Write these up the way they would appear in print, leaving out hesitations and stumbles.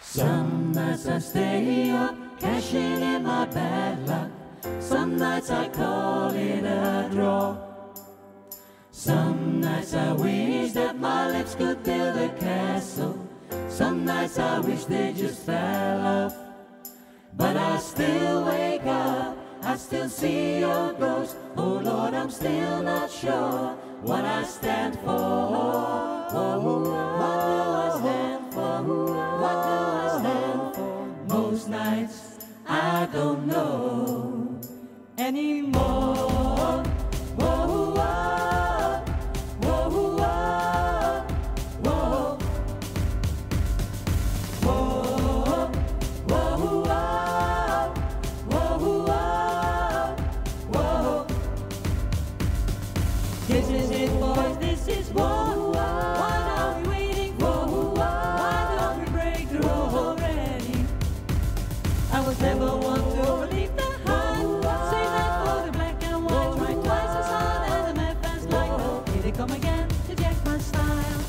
Some nights I stay up, cashing in my bad luck. Some nights I call it a draw. Some nights I wish that my lips could build a castle. Some nights I wish they just fell off. But I still wake up, I still see your ghost. Oh Lord, I'm still not sure what I stand for. What do I stand for? What do I stand for? Most nights I don't know anymore. Whoa, whoa, whoa, whoa, whoa, whoa, whoa, whoa, whoa. This is it, boys. This is war. What are we waiting for? Why don't we break the rules already? I was never one to believe the hype. Say that for the black and white. Try twice as hard as the math fans like. Here they come again to jack my style.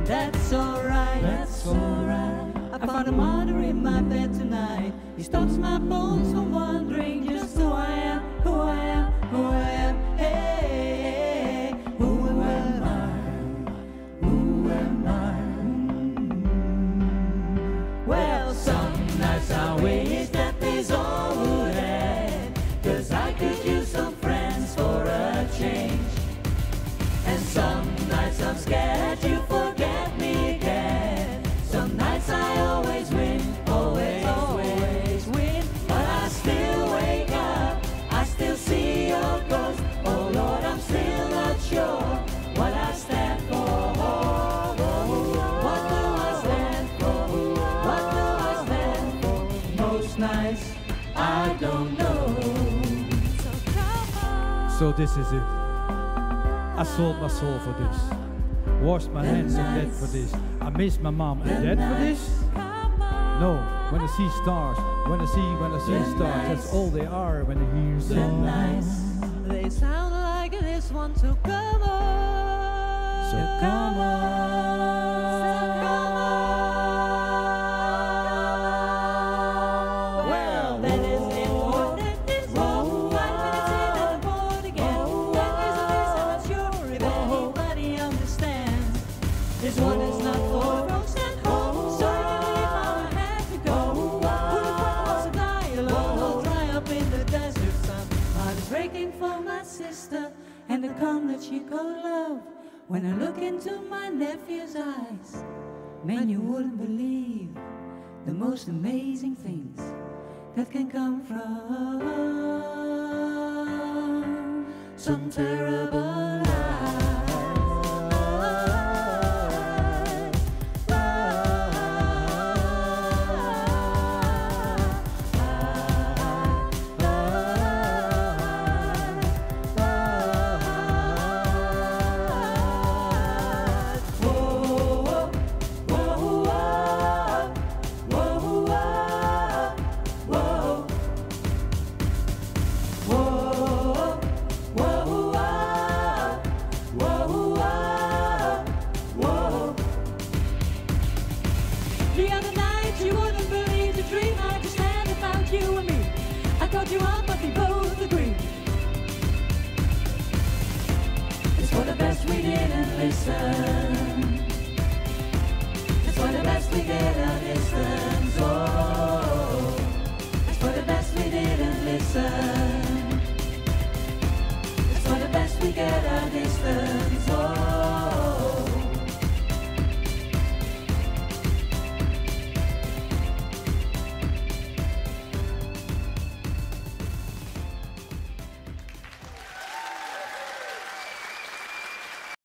That's alright. That's alright. I found a murder in my bed tonight. He stops my bones from wondering just who I am, who I am, who I am. Hey, who am I? Who am I? Well, some nights I wish that this all would end, 'cause I could use some friends for a change. And some nights I'm scared you forget me again. Some nights I always win, always win. But I still wake up, I still see your ghost. Oh Lord, I'm still not sure what I stand for. What do I stand for? What do I stand for? Most nights I don't know. So this is it. I sold my soul for this. Washed my hands in debt for this. I miss my mom and dad for this. No, when I see stars, when I see stars, that's all they are when I hear songs. They sound like this one, so come on. So come Well, that is it for that is all. 5 minutes in and I'm bored again. That is the reason I'm not sure if anybody understands. This one is not for the folks at home. Sorry to leave, I had to go. Who the fuck wants to die alone or dry up in the desert sun? Heart is breaking for my sister and the calm that she called love. When I look into my nephew's eyes, man, you wouldn't believe the most amazing things that can come from some terrible The other night you wouldn't believe the dream I just had about you and me. I called you up but we both agreed it's for the best we didn't listen. It's for the best we didn't listen. Oh, it's for the best we didn't listen. It's for the best we get our